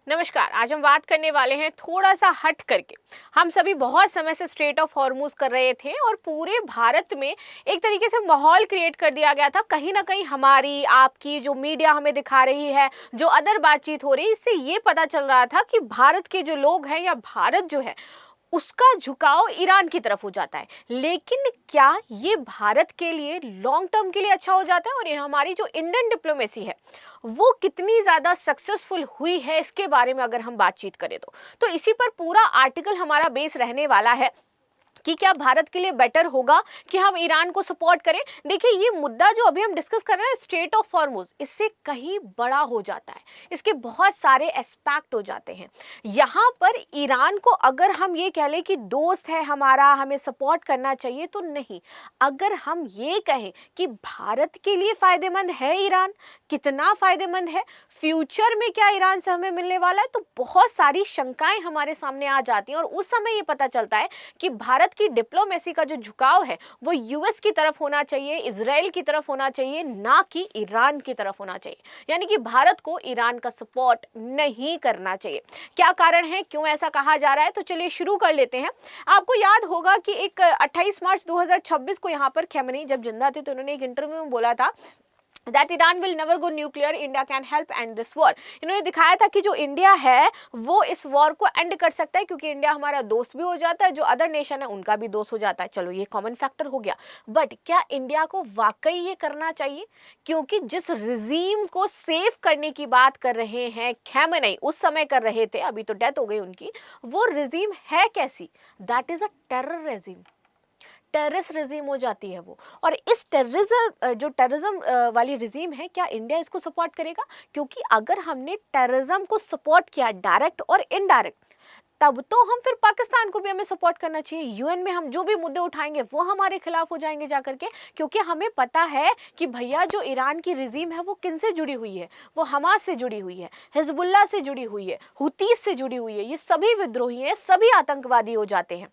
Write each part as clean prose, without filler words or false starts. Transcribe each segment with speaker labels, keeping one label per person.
Speaker 1: नमस्कार। आज हम बात करने वाले हैं थोड़ा सा हट करके। हम सभी बहुत समय से स्ट्रेट ऑफ हॉर्मुज कर रहे थे और पूरे भारत में एक तरीके से माहौल क्रिएट कर दिया गया था। कहीं ना कहीं हमारी आपकी जो मीडिया हमें दिखा रही है, जो अदर बातचीत हो रही है, इससे ये पता चल रहा था कि भारत के जो लोग हैं या भारत जो है उसका झुकाव ईरान की तरफ हो जाता है। लेकिन क्या ये भारत के लिए लॉन्ग टर्म के लिए अच्छा हो जाता है और हमारी जो इंडियन डिप्लोमेसी है वो कितनी ज़्यादा सक्सेसफुल हुई है, इसके बारे में अगर हम बातचीत करें तो इसी पर पूरा आर्टिकल हमारा बेस रहने वाला है कि क्या भारत के लिए बेटर होगा कि हम ईरान को सपोर्ट करें। देखिए, ये मुद्दा जो अभी हम डिस्कस कर रहे हैं स्ट्रेट ऑफ हॉर्मुज, इससे कहीं बड़ा हो जाता है, इसके बहुत सारे एस्पेक्ट हो जाते हैं। यहाँ पर ईरान को अगर हम ये कह लें कि दोस्त है हमारा, हमें सपोर्ट करना चाहिए, तो नहीं। अगर हम ये कहें कि भारत के लिए फायदेमंद है ईरान, कितना फायदेमंद है, फ्यूचर में क्या ईरान से हमें मिलने वाला है, तो बहुत सारी शंकाएं हमारे सामने आ जाती हैं और उस समय ये पता चलता है कि भारत की डिप्लोमेसी का जो झुकाव है वो यूएस की तरफ होना चाहिए, इजराइल की तरफ होना चाहिए, ना कि ईरान की तरफ होना चाहिए। यानी कि भारत को ईरान का सपोर्ट नहीं करना चाहिए। क्या कारण है, क्यों ऐसा कहा जा रहा है, तो चलिए शुरू कर लेते हैं। आपको याद होगा कि एक 28 मार्च 2026 को यहाँ पर खेमनी जब जिंदा थे तो उन्होंने एक इंटरव्यू में बोला था that Iran will never go nuclear, India can help end this war। इन्होंने दिखाया था कि जो इंडिया है वो इस वॉर को एंड कर सकता है, क्योंकि इंडिया हमारा दोस्त भी हो जाता है, जो अदर नेशन है उनका भी दोस्त हो जाता है। चलो, ये कॉमन फैक्टर हो गया। बट क्या इंडिया को वाकई ये करना चाहिए? क्योंकि जिस रिजीम को सेव करने की बात कर रहे हैं खैमेनी, उस समय कर रहे थे, अभी तो डेथ हो गई उनकी, वो रिजीम है कैसी? That is a terror regime, terrorist regime हो जाती है वो। और इस टेररिज्म वाली रिजीम है, क्या इंडिया इसको सपोर्ट करेगा? क्योंकि अगर हमने टेररिज्म को सपोर्ट किया डायरेक्ट और इनडायरेक्ट, तब तो हम फिर पाकिस्तान को भी हमें सपोर्ट करना चाहिए। यूएन में हम जो भी मुद्दे उठाएंगे वो हमारे खिलाफ हो जाएंगे जाकर के, क्योंकि हमें पता है कि भैया जो ईरान की रिजीम है वो किन से जुड़ी हुई है, वो हमास से जुड़ी हुई है, हिजबुल्लाह से जुड़ी हुई है, हुतीस से जुड़ी हुई है। ये सभी विद्रोही हैं, सभी आतंकवादी हो जाते हैं,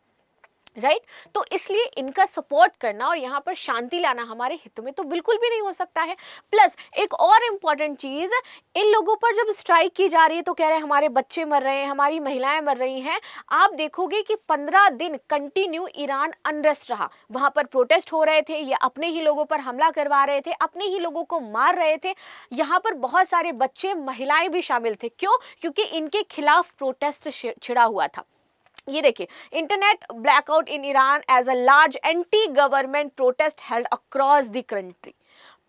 Speaker 1: राइट। तो इसलिए इनका सपोर्ट करना और यहाँ पर शांति लाना हमारे हित में तो बिल्कुल भी नहीं हो सकता है। प्लस एक और इम्पॉर्टेंट चीज, इन लोगों पर जब स्ट्राइक की जा रही है तो कह रहे हैं हमारे बच्चे मर रहे हैं, हमारी महिलाएं मर रही हैं। आप देखोगे कि 15 दिन कंटिन्यू ईरान अनरेस्ट रहा, वहां पर प्रोटेस्ट हो रहे थे, ये अपने ही लोगों पर हमला करवा रहे थे, अपने ही लोगों को मार रहे थे। यहाँ पर बहुत सारे बच्चे, महिलाएं भी शामिल थे। क्यों? क्योंकि इनके खिलाफ प्रोटेस्ट छिड़ा हुआ था। ये देखिए, internet blackout in Iran as a large anti government protest held across the country.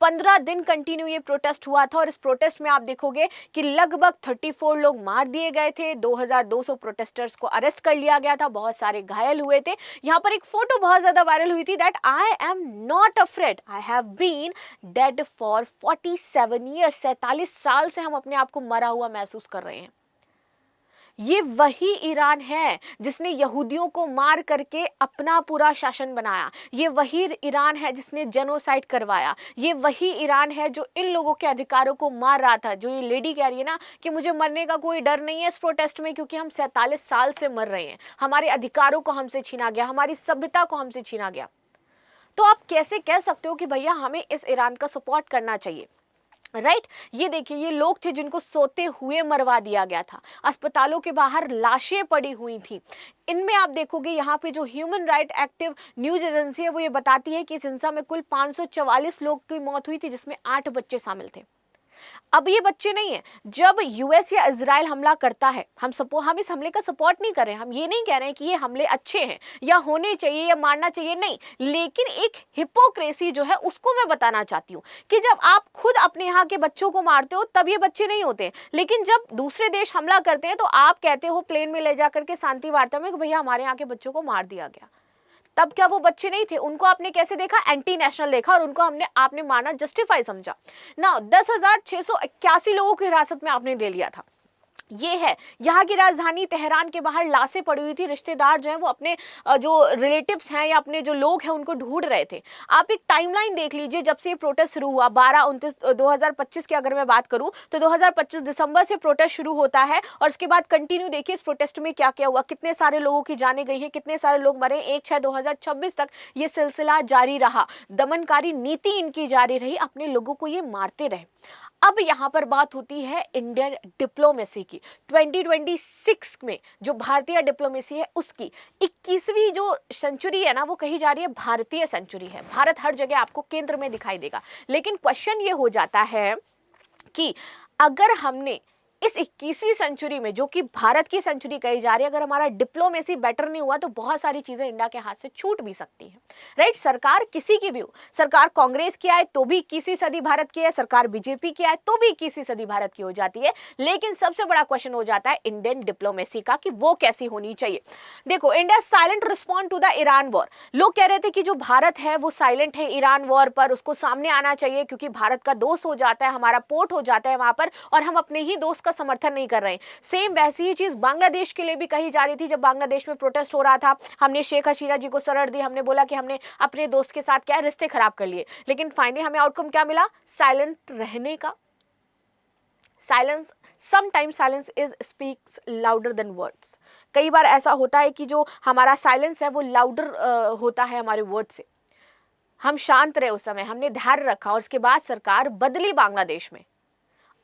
Speaker 1: 15 दिन कंटिन्यू ये प्रोटेस्ट हुआ था और इस प्रोटेस्ट में आप देखोगे कि लगभग 34 लोग मार दिए गए थे, 2200 प्रोटेस्टर्स को अरेस्ट कर लिया गया था, बहुत सारे घायल हुए थे। यहाँ पर एक फोटो बहुत ज्यादा वायरल हुई थी, that I am not afraid, I have been dead for 47 years. 47 साल से हम अपने आप को मरा हुआ महसूस कर रहे हैं। ये वही ईरान है जिसने यहूदियों को मार करके अपना पूरा शासन बनाया। ये वही ईरान है जिसने जेनोसाइड करवाया। ये वही ईरान है जो इन लोगों के अधिकारों को मार रहा था। जो ये लेडी कह रही है ना कि मुझे मरने का कोई डर नहीं है इस प्रोटेस्ट में, क्योंकि हम 47 साल से मर रहे हैं, हमारे अधिकारों को हमसे छीना गया, हमारी सभ्यता को हमसे छीना गया। तो आप कैसे कह सकते हो कि भैया हमें इस ईरान का सपोर्ट करना चाहिए, राइट। ये देखिए, ये लोग थे जिनको सोते हुए मरवा दिया गया था, अस्पतालों के बाहर लाशें पड़ी हुई थी। इनमें आप देखोगे यहाँ पे जो human right active news agency है वो ये बताती है कि इस हिंसा में कुल 544 लोग की मौत हुई थी, जिसमें 8 बच्चे शामिल थे। अब ये बच्चे नहीं है, जब यूएस या इजराइल हमला करता है, हम इस हमले का सपोर्ट नहीं कर रहे हैं, हम ये नहीं कह रहे हैं कि ये हमले अच्छे हैं या होने चाहिए या मारना चाहिए, नहीं। लेकिन एक हिपोक्रेसी जो है उसको मैं बताना चाहती हूँ कि जब आप खुद अपने यहाँ के बच्चों को मारते हो तब ये बच्चे नहीं होते, लेकिन जब दूसरे देश हमला करते हैं तो आप कहते हो प्लेन में ले जाकर के शांति वार्ता में कि भैया हमारे यहाँ के बच्चों को मार दिया गया। तब क्या वो बच्चे नहीं थे? उनको आपने कैसे देखा? एंटी नेशनल देखा और उनको आपने मारना जस्टिफाई समझा ना। 10,681 लोगों की हिरासत में आपने ले लिया था। ये है यहाँ की राजधानी तेहरान के बाहर लाशें पड़ी हुई थी। रिश्तेदार जो हैं वो अपने जो रिलेटिव्स हैं या अपने जो लोग हैं उनको ढूंढ रहे थे। आप एक टाइमलाइन देख लीजिए, जब से ये प्रोटेस्ट शुरू हुआ 12-29-2025 की अगर मैं बात करूं तो 2025 दिसंबर से प्रोटेस्ट शुरू होता है और उसके बाद कंटिन्यू देखिए इस प्रोटेस्ट में क्या क्या हुआ, कितने सारे लोगों की जानें गई है, कितने सारे लोग मरे। 1/6/2026 तक ये सिलसिला जारी रहा, दमनकारी नीति इनकी जारी रही, अपने लोगों को ये मारते रहे। अब यहाँ पर बात होती है इंडियन डिप्लोमेसी की। 2026 में जो भारतीय डिप्लोमेसी है उसकी 21वीं जो सेंचुरी है ना, वो कही जा रही है भारतीय सेंचुरी है। भारत हर जगह आपको केंद्र में दिखाई देगा। लेकिन क्वेश्चन ये हो जाता है कि अगर हमने इस 21वीं सेंचुरी में, जो कि भारत की सेंचुरी कही जा रही है, अगर हमारा डिप्लोमेसी बेटर नहीं हुआ तो बहुत सारी चीजें इंडिया के हाथ से छूट भी सकती हैं, राइट। सरकार किसी की भी हो, सरकार कांग्रेस की आए तो भी 21वीं सदी भारत की है, सरकार बीजेपी की आए तो भी 21वीं सदी भारत की हो जाती है। लेकिन सबसे बड़ा क्वेश्चन हो जाता है इंडियन डिप्लोमेसी का कि वो कैसी होनी चाहिए। देखो, India silent respond to the Iran war. लोग कह रहे थे कि जो भारत है वो साइलेंट है ईरान वॉर पर, उसको सामने आना चाहिए क्योंकि भारत का दोस्त हो जाता है, हमारा पोर्ट हो जाता है वहां पर, और हम अपने ही दोस्त समर्थन नहीं कर रहे हैं। सेम वैसी ही चीज बांग्लादेश के लिए भी कही जा रही थी। जब बांग्लादेश में प्रोटेस्ट हो रहा था, हमने शेख हसीना जी को शरण दी, हमने बोला कि हमने अपने दोस्त के साथ क्या रिश्ते खराब कर लिए, लेकिन फाइनली हमें आउटकम क्या मिला? साइलेंट रहने का। Silence, sometimes silence is speaks louder than words. कई बार ऐसा होता है कि जो हमारा साइलेंस है वो लाउडर होता है हमारे वर्ड से। हम शांत रहे उस समय, हमने धैर्य रखा, और उसके बाद सरकार बदली, बांग्लादेश में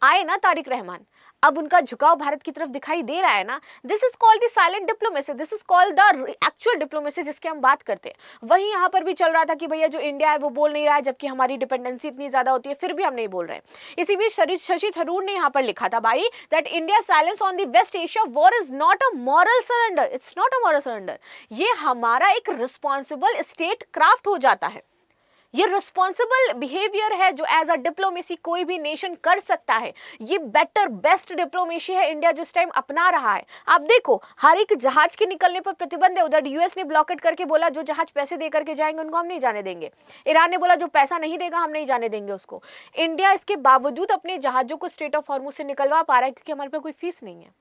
Speaker 1: आए ना तारिक रहमान, अब उनका झुकाव भारत की तरफ दिखाई दे रहा है ना। This is called the silent diplomacy, this is called the actual diplomacy जिसके हम बात करते हैं। वहीं यहाँ पर भी चल रहा था कि भैया जो इंडिया है वो बोल नहीं रहा है, जबकि हमारी डिपेंडेंसी इतनी ज्यादा होती है, फिर भी हम नहीं बोल रहे हैं। इसी बीच शशि थरूर ने यहाँ पर लिखा था भाई that India silence on the West Asia war is not a moral surrender, it's not a moral surrender. ये हमारा एक रिस्पॉन्सिबल स्टेट क्राफ्ट हो जाता है। ये रिस्पॉन्सिबल बिहेवियर है जो एज अ डिप्लोमेसी कोई भी नेशन कर सकता है। ये बेटर बेस्ट डिप्लोमेसी है इंडिया जिस टाइम अपना रहा है। आप देखो, हर एक जहाज के निकलने पर प्रतिबंध है। उधर यूएस ने ब्लॉकेट करके बोला जो जहाज पैसे दे करके जाएंगे उनको हम नहीं जाने देंगे। ईरान ने बोला जो पैसा नहीं देगा हम नहीं जाने देंगे उसको। इंडिया इसके बावजूद अपने जहाजों को स्ट्रेट ऑफ हॉर्मुज से निकलवा पा रहा है क्योंकि हमारे पास कोई फीस नहीं है।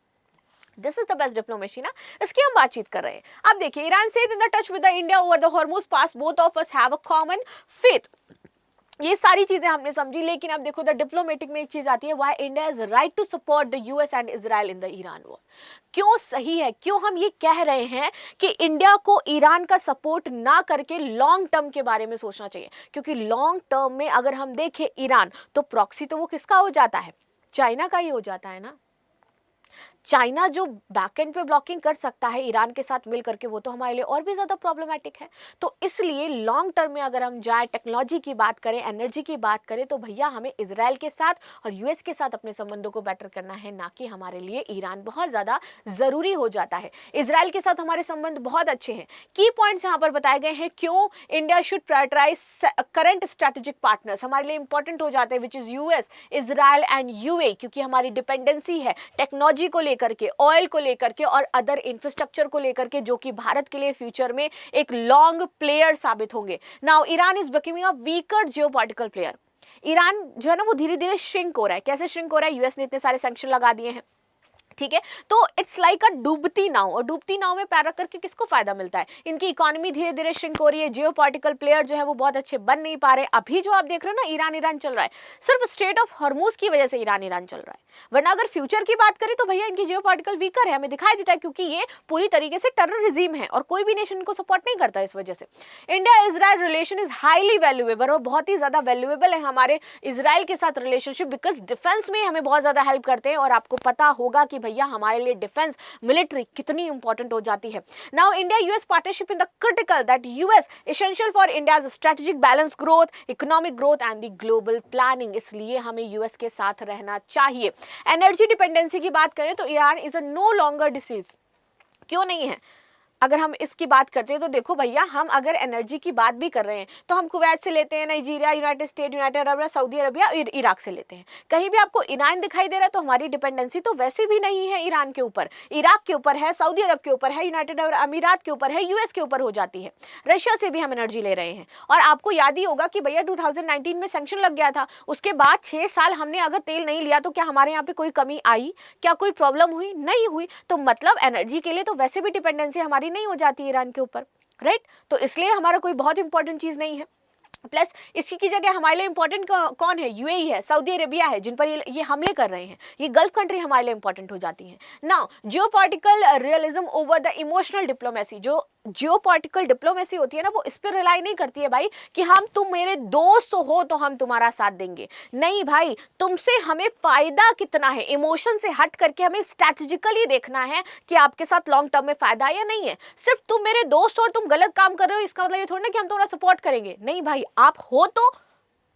Speaker 1: This is the best diplomacy ना, इसकी हम बातचीत कर रहे हैं। अब देखिए, ईरान से in the touch with the India over the Hormuz pass, both of us have a common faith. ये सारी चीजें हमने समझी, लेकिन अब देखो द डिप्लोमेटिक में एक चीज आती है, why India is right to support the US and Israel in the Iran war. क्यों सही है, क्यों हम ये कह रहे हैं कि इंडिया को ईरान का सपोर्ट ना करके लॉन्ग टर्म के बारे में सोचना चाहिए? क्योंकि लॉन्ग टर्म में अगर हम देखें ईरान, तो प्रॉक्सी तो वो किसका हो जाता है? चाइना का ही हो जाता है ना। चाइना जो बैकएंड पे ब्लॉकिंग कर सकता है ईरान के साथ मिल करके, वो तो हमारे लिए और भी ज़्यादा प्रॉब्लमैटिक है। तो इसलिए लॉन्ग टर्म में अगर हम जाए, टेक्नोलॉजी की बात करें, एनर्जी की बात करें, तो भैया हमें इजराइल के साथ और यूएस के साथ अपने संबंधों को बेटर करना है, ना कि हमारे लिए ईरान बहुत ज़्यादा ज़रूरी हो जाता है। इजराइल के साथ हमारे संबंध बहुत अच्छे हैं। की पॉइंट्स यहाँ पर बताए गए हैं क्यों India should prioritise current strategic partners हमारे लिए इंपॉर्टेंट हो जाते हैं, which is US, Israel and UAE, क्योंकि हमारी डिपेंडेंसी है टेक्नोलॉजी को करके, ऑयल को लेकर के और अदर इंफ्रास्ट्रक्चर को लेकर के, जो कि भारत के लिए फ्यूचर में एक लॉन्ग प्लेयर साबित होंगे। Now Iran is becoming a weaker geopolitical player. Iran जो है ना वो धीरे धीरे श्रिंक हो रहा है। कैसे श्रिंक हो रहा है? यूएस ने इतने सारे सैंक्शन लगा दिए हैं, ठीक है। तो इट्स लाइक अ डूबती नाव, और डूबती नाव में पैर रख करके किसको फायदा मिलता है? इनकी इकोनॉमी धीरे धीरे श्रिंक हो रही है, जियोपॉलिटिकल प्लेयर जो है वो बहुत अच्छे बन नहीं पा रहे। अभी जो आप देख रहे हो ना ईरान ईरान चल रहा है, सिर्फ स्ट्रेट ऑफ हॉर्मुज की वजह से ईरान ईरान चल रहा है। वरना अगर फ्यूचर की बात करें तो भैया इनकी जियोपॉलिटिकल वीकर है, हमें दिखाई देता है, क्योंकि ये पूरी तरीके से टेररिज्म है और कोई भी नेशन इनको सपोर्ट नहीं करता। इस वजह से India Israel relation is highly valuable, और बहुत ही ज्यादा वैल्यूएबल है हमारे इजराइल के साथ रिलेशनशिप, बिकॉज डिफेंस में हमें बहुत ज्यादा हेल्प करते हैं। और आपको पता होगा कि भैया हमारे लिए डिफेंस मिलिट्री कितनी इंपॉर्टेंट हो जाती है। Now India US partnership in the critical that US essential for India's strategic balance growth, economic growth and the global planning. इसलिए हमें यूएस के साथ रहना चाहिए। एनर्जी डिपेंडेंसी की बात करें तो Iran is a no longer disease. क्यों नहीं है? अगर हम इसकी बात करते हैं तो देखो भैया, हम अगर एनर्जी की बात भी कर रहे हैं तो हम कुवैत से लेते हैं, Nigeria, United state, United Arab, Saudi Arabia, Iraq से लेते हैं। कहीं भी आपको ईरान दिखाई दे रहा है तो हमारी डिपेंडेंसी तो वैसे भी नहीं है ईरान के ऊपर, इराक के ऊपर है, सऊदी अरब के ऊपर है, यूनाइटेड अरब अमीरात के ऊपर है, यूएस के ऊपर हो जाती है। रशिया से भी हम एनर्जी ले रहे हैं। और आपको याद ही होगा कि भैया 2019 में सैंक्शन लग गया था, उसके बाद 6 साल हमने अगर तेल नहीं लिया तो क्या हमारे यहाँ पे कोई कमी आई? क्या कोई प्रॉब्लम हुई? नहीं हुई। तो मतलब एनर्जी के लिए तो वैसे भी डिपेंडेंसी हमारी नहीं हो जाती ईरान के ऊपर, राइट। तो इसलिए हमारा कोई बहुत इंपॉर्टेंट चीज नहीं है। प्लस इसी की जगह हमारे लिए इंपॉर्टेंट कौन है, यूएई है, सऊदी अरेबिया है, जिन पर ये हमले कर रहे हैं, ये गल्फ कंट्री हमारे लिए इंपॉर्टेंट हो जाती हैं। Now geopolitical realism over the emotional diplomacy, जो जियोपॉलिटिकल डिप्लोमेसी होती है ना, वो इस पर रिलाई नहीं करती है भाई कि हम तुम मेरे दोस्त हो तो हम तुम्हारा साथ देंगे। नहीं भाई, तुमसे हमें फायदा कितना है, इमोशन से हट करके हमें स्ट्रैटेजिकली देखना है कि आपके साथ लॉन्ग टर्म में फायदा है या नहीं है। सिर्फ तुम मेरे दोस्त हो और तुम गलत काम कर रहे हो इसका मतलब ये थोड़ी ना कि हम तुम्हारा सपोर्ट करेंगे। नहीं भाई, आप हो तो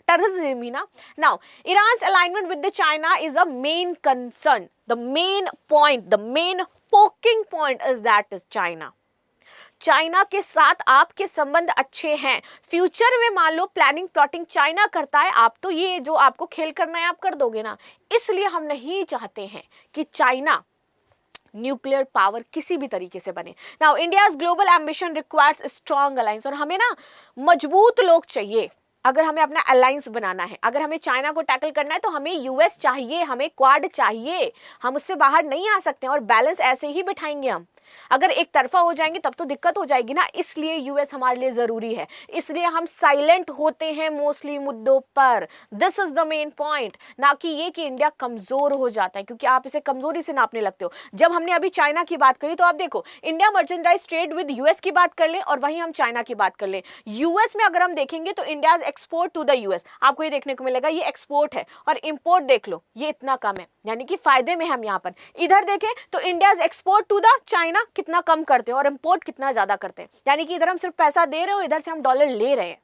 Speaker 1: terrorism ही ना। Now, Iran's alignment with the China is a main concern. The main point, the main poking point is that is China. China के साथ आपके संबंध अच्छे हैं, फ्यूचर में मान लो प्लानिंग प्लॉटिंग चाइना करता है, आप तो ये जो आपको खेल करना है आप कर दोगे ना। इसलिए हम नहीं चाहते हैं कि चाइना न्यूक्लियर पावर किसी भी तरीके से बने। Now India's global ambition requires strong alliance, और हमें ना मजबूत लोग चाहिए अगर हमें अपना अलायंस बनाना है। अगर हमें चाइना को टैकल करना है तो हमें यूएस चाहिए, हमें क्वाड चाहिए, हम उससे बाहर नहीं आ सकते हैं और बैलेंस ऐसे ही बिठाएंगे हम। अगर एक तरफा हो जाएंगे तब तो दिक्कत हो जाएगी ना। इसलिए यूएस हमारे लिए जरूरी है, इसलिए हम साइलेंट होते हैं मोस्टली मुद्दों पर। This is the main point, ना कि ये कि इंडिया कमजोर हो जाता है, क्योंकि आप इसे कमजोरी से नापने लगते हो। जब हमने अभी चाइना की बात करी तो आप देखो, India merchandise trade with US की बात कर लें और वहीं हम चाइना की बात कर लें। यूएस में अगर हम देखेंगे तो India export to the US, आपको ये देखने को मिलेगा ये एक्सपोर्ट है, और इंपोर्ट देख लो ये इतना कम है, यानी कि फायदे में हम यहाँ पर। इधर देखें तो India export to the China कितना कम करते हैं और इंपोर्ट कितना ज्यादा करते हैं, यानी कि इधर हम सिर्फ पैसा दे रहे हो, इधर से हम डॉलर ले रहे हैं।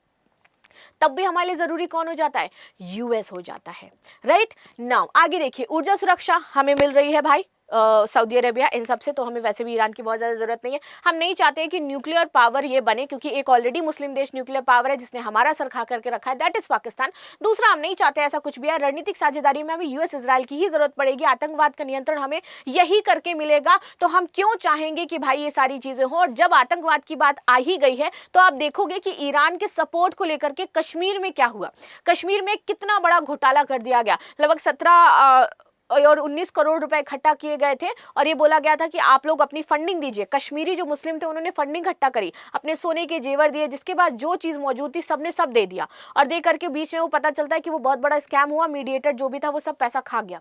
Speaker 1: तब भी हमारे लिए जरूरी कौन हो जाता है, यूएस हो जाता है, राइट। नाउ आगे देखिए, ऊर्जा सुरक्षा हमें मिल रही है भाई सऊदी अरेबिया, इन सब से, तो हमें वैसे भी ईरान की बहुत ज़्यादा ज़रूरत नहीं है। हम नहीं चाहते हैं कि न्यूक्लियर पावर ये बने, क्योंकि एक ऑलरेडी मुस्लिम देश न्यूक्लियर पावर है जिसने हमारा सर खा करके रखा है, दैट इज़ पाकिस्तान। दूसरा, हम नहीं चाहते ऐसा कुछ भी है। रणनीतिक साझेदारी में हमें यूएस इजराइल की ही जरूरत पड़ेगी, आतंकवाद का नियंत्रण हमें यही करके मिलेगा। तो हम क्यों चाहेंगे कि भाई ये सारी चीज़ें हो। और जब आतंकवाद की बात आ ही गई है तो आप देखोगे कि ईरान के सपोर्ट को लेकर के कश्मीर में क्या हुआ, कश्मीर में कितना बड़ा घोटाला कर दिया गया। लगभग 17 और 19 करोड़ रुपए इकट्ठा किए गए थे, और ये बोला गया था कि आप लोग अपनी फंडिंग दीजिए। कश्मीरी जो मुस्लिम थे उन्होंने फंडिंग इकट्ठा करी, अपने सोने के जेवर दिए, जिसके बाद जो चीज़ मौजूद थी सबने सब दे दिया, और दे करके बीच में वो पता चलता है कि वो बहुत बड़ा स्कैम हुआ, मीडिएटर जो भी था वो सब पैसा खा गया।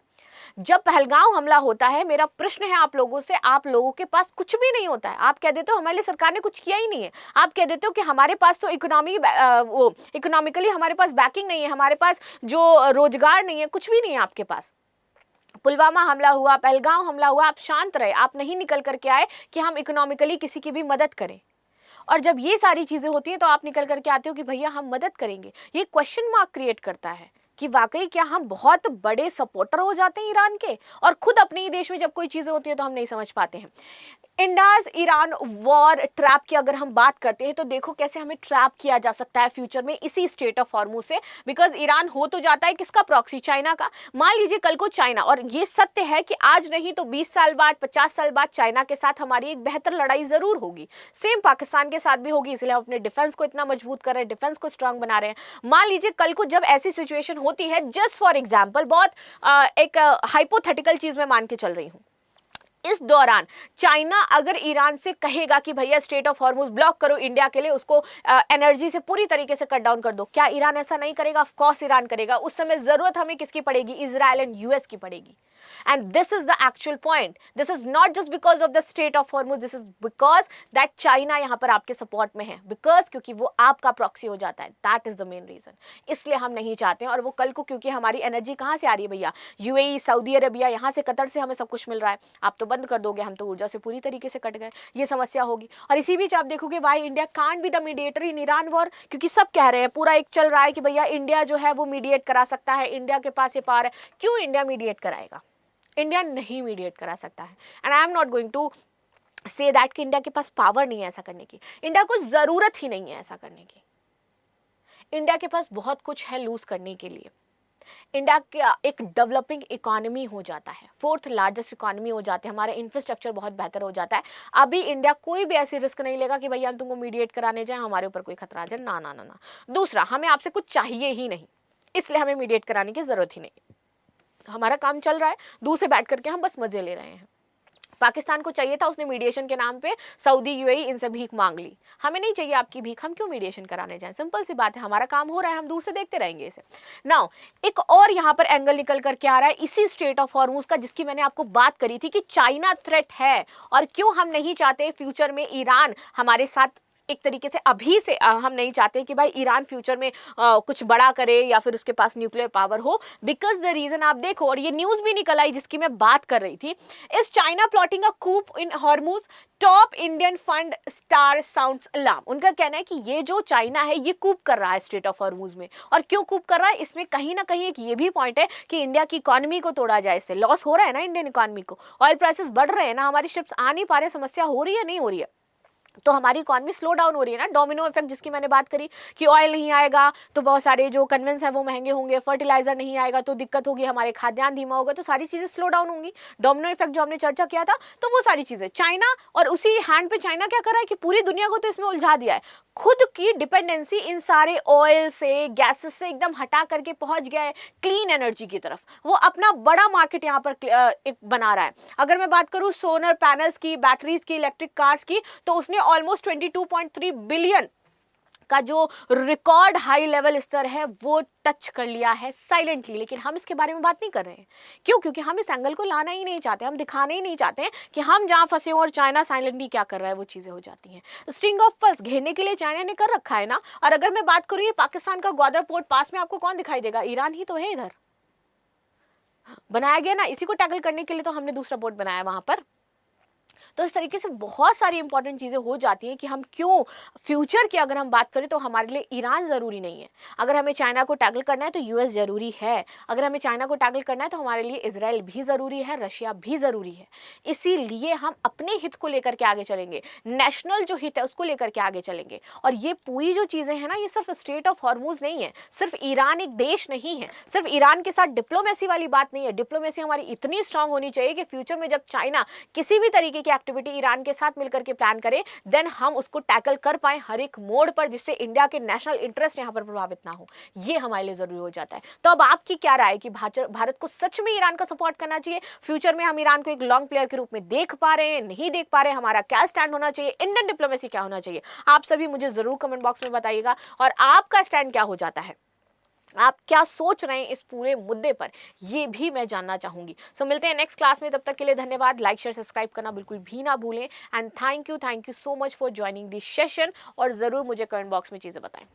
Speaker 1: जब पहलगांव हमला होता है, मेरा प्रश्न है आप लोगों से, आप लोगों के पास कुछ भी नहीं होता है, आप कह देते हो हमारे लिए सरकार ने कुछ किया ही नहीं है, आप कह देते हो कि हमारे पास तो इकोनॉमिकली हमारे पास बैकिंग नहीं है, हमारे पास जो रोजगार नहीं है, कुछ भी नहीं है आपके पास। पुलवामा हमला हुआ, पहलगांव हमला हुआ, आप शांत रहे, आप नहीं निकल करके आए कि हम इकोनॉमिकली किसी की भी मदद करें। और जब ये सारी चीजें होती हैं तो आप निकल करके आते हो कि भैया हम मदद करेंगे। ये क्वेश्चन मार्क क्रिएट करता है कि वाकई क्या हम बहुत बड़े सपोर्टर हो जाते हैं ईरान के, और खुद अपने ही देश में जब कोई चीजें होती है तो हम नहीं समझ पाते हैं। इंडियाज ईरान वॉर ट्रैप की अगर हम बात करते हैं तो देखो कैसे हमें ट्रैप किया जा सकता है फ्यूचर में इसी स्टेट ऑफ हॉर्मुज से, बिकॉज ईरान हो तो जाता है किसका प्रॉक्सी, चाइना का। मान लीजिए कल को चाइना, और ये सत्य है कि आज नहीं तो 20 साल बाद 50 साल बाद चाइना के साथ हमारी एक बेहतर लड़ाई जरूर होगी, सेम पाकिस्तान के साथ भी होगी, इसलिए हम अपने डिफेंस को इतना मजबूत कर रहे हैं, डिफेंस को स्ट्रांग बना रहे हैं। मान लीजिए कल को जब ऐसी सिचुएशन होती है, जस्ट फॉर एग्जाम्पल, बहुत एक हाइपोथेटिकल चीज में मान के चल रही हूं, इस दौरान चाइना अगर ईरान से कहेगा कि भैया स्टेट ऑफ हॉर्मुज ब्लॉक करो इंडिया के लिए, उसको एनर्जी से पूरी तरीके से कट डाउन कर दो, क्या ईरान ऐसा नहीं करेगा? ऑफ कोर्स ईरान करेगा। उस समय जरूरत हमें किसकी पड़ेगी? इजराइल एंड यूएस की पड़ेगी। And this is the actual point. This is not just because of the Strait of Hormuz. This is because that China यहाँ पर आपके सपोर्ट में है, because क्योंकि वो आपका प्रॉक्सी हो जाता है। That is the main reason. इसलिए हम नहीं चाहते हैं। और वो कल को, क्योंकि हमारी एनर्जी कहाँ से आ रही है भैया? यूएई, सऊदी अरेबिया, यहाँ से, कतर से हमें सब कुछ मिल रहा है। आप तो बंद कर दोगे, हम तो ऊर्जा से पूरी तरीके से कट गए, ये समस्या होगी। और इसी बीच आप देखोगे भाई India can't be the mediator in Iran war, क्योंकि सब कह रहे हैं, पूरा एक चल रहा है कि भैया इंडिया जो है वो मीडिएट करा सकता है, इंडिया के पास ये पावर है। क्यों इंडिया मीडिएट कराएगा? इंडिया नहीं मीडिएट करा सकता है। And I am not going to say that कि इंडिया के पास पावर नहीं है ऐसा करने की, इंडिया को जरूरत ही नहीं है ऐसा करने की। इंडिया के पास बहुत कुछ है लूज करने के लिए। इंडिया का एक डेवलपिंग इकोनॉमी हो जाता है, 4th लार्जेस्ट इकोनॉमी हो जाता है, हमारा इंफ्रास्ट्रक्चर बहुत बेहतर हो जाता है। अभी इंडिया कोई भी ऐसी रिस्क नहीं लेगा कि भैया हम तुमको मीडिएट कराने जाए, हमारे ऊपर कोई खतरा आ जाए, ना ना ना ना। दूसरा, हमें आपसे कुछ चाहिए ही नहीं, इसलिए हमें मीडिएट कराने की जरूरत ही नहीं, हमारा काम चल रहा है, दूर से बैठ करके हम बस मजे ले रहे हैं। पाकिस्तान को चाहिए था, उसने मीडिएशन के नाम पे सऊदी, यूएई इनसे भीख मांग ली। हमें नहीं चाहिए आपकी भीख, हम क्यों मीडिएशन कराने जाएं? सिंपल सी बात है, हमारा काम हो रहा है, हम दूर से देखते रहेंगे इसे। नाउ एक और यहाँ पर एंगल निकल करके आ रहा है इसी स्ट्रेट ऑफ हॉर्मुज का, जिसकी मैंने आपको बात करी थी कि चाइना थ्रेट है, और क्यों हम नहीं चाहते फ्यूचर में ईरान हमारे साथ एक तरीके से अभी से हम नहीं चाहते कि भाई ईरान फ्यूचर में कुछ बड़ा करे या फिर उसके पास न्यूक्लियर पावर हो। बिकॉज द रीजन आप देखो, और ये न्यूज भी निकल आई जिसकी मैं बात कर रही थी, is China plotting a coup in Hormuz, top Indian fund star sounds alarm. उनका कहना है कि ये जो चाइना है ये कूप कर रहा है स्ट्रेट ऑफ हॉर्मुज में। और क्यों कूप कर रहा है, इसमें कहीं ना कहीं एक ये भी पॉइंट है कि इंडिया की इकोनॉमी को तोड़ा जाए, इससे लॉस हो रहा है ना इंडियन इकोनॉमी को, ऑयल प्राइसेस बढ़ रहे हैं ना, हमारी शिप्स आ नहीं पा रहे, समस्या हो रही है नहीं हो रही है, तो हमारी इकोनॉमी स्लो डाउन हो रही है ना। डोमिनो इफेक्ट जिसकी मैंने बात करी कि ऑयल नहीं आएगा तो बहुत सारे जो कन्वेंस है वो महंगे होंगे, फर्टिलाइजर नहीं आएगा तो दिक्कत होगी, हमारे खाद्यान्न धीमा होगा, तो सारी चीजें स्लो डाउन होंगी। डोमिनो इफेक्ट जो हमने चर्चा किया था, तो वो सारी चीजें चाइना, और उसी हैंड पे चाइना क्या कर रहा है कि पूरी दुनिया को तो इसमें उलझा दिया है, खुद की डिपेंडेंसी इन सारे ऑयल से, गैसेस से एकदम हटा करके पहुंच गया है क्लीन एनर्जी की तरफ। वो अपना बड़ा मार्केट यहाँ पर एक बना रहा है। अगर मैं बात करूं सोलर पैनल्स की, बैटरीज की, इलेक्ट्रिक कार्स की, तो उसने ऑलमोस्ट 22.3 बिलियन का जो रिकॉर्ड हाई लेवल स्तर है वो टच कर लिया है साइलेंटली। लेकिन हम इसके बारे में बात नहीं कर रहे हैं, क्यों? क्योंकि हम इस एंगल को लाना ही नहीं चाहते, हम दिखाना ही नहीं चाहते कि हम जहां फंसे हो और चाइना साइलेंटली क्या कर रहा है, वो चीजें हो जाती हैं। स्ट्रिंग ऑफ पर्ल्स घेरने के लिए चाइना ने कर रखा है ना। और अगर मैं बात करूं ये पाकिस्तान का ग्वादर पोर्ट, पास में आपको कौन दिखाई देगा? ईरान ही तो है, इधर बनाया गया ना, इसी को टैकल करने के लिए तो हमने दूसरा पोर्ट बनाया वहां पर। तो इस तरीके से बहुत सारी इंपॉर्टेंट चीज़ें हो जाती हैं कि हम क्यों फ्यूचर की अगर हम बात करें तो हमारे लिए ईरान ज़रूरी नहीं है। अगर हमें चाइना को टैकल करना है तो यूएस ज़रूरी है, अगर हमें चाइना को टैकल करना है तो हमारे लिए इजराइल भी ज़रूरी है, रशिया भी ज़रूरी है। इसीलिए हम अपने हित को लेकर के आगे चलेंगे, नेशनल जो हित है उसको लेकर के आगे चलेंगे। और ये पूरी जो चीज़ें हैं ना, ये सिर्फ स्ट्रेट ऑफ हॉर्मुज नहीं है, सिर्फ ईरान एक देश नहीं है, सिर्फ ईरान के साथ डिप्लोमेसी वाली बात नहीं है। डिप्लोमेसी हमारी इतनी स्ट्रांग होनी चाहिए कि फ्यूचर में जब चाइना किसी भी तरीके की एक्टिविटी ईरान के साथ मिलकर के प्लान करे, देन हम उसको टैकल कर पाए हर एक मोड पर, जिससे इंडिया के नेशनल इंटरेस्ट यहां पर प्रभावित ना हो। ये हमारे लिए जरूरी हो जाता है। तो अब आपकी क्या राय है कि भारत को सच में ईरान का सपोर्ट करना चाहिए? फ्यूचर में हम ईरान को एक लॉन्ग प्लेयर के रूप में देख पा रहे हैं, नहीं देख पा रहे हैं? हमारा क्या स्टैंड होना चाहिए? इंडियन डिप्लोमेसी क्या होना चाहिए? आप सभी मुझे जरूर कमेंट बॉक्स में बताइएगा, और आपका स्टैंड क्या हो जाता है, आप क्या सोच रहे हैं इस पूरे मुद्दे पर, ये भी मैं जानना चाहूंगी। सो मिलते हैं नेक्स्ट क्लास में, तब तक के लिए धन्यवाद। लाइक शेयर सब्सक्राइब करना बिल्कुल भी ना भूलें, and thank you so much for joining this session. और जरूर मुझे कमेंट बॉक्स में चीजें बताएं।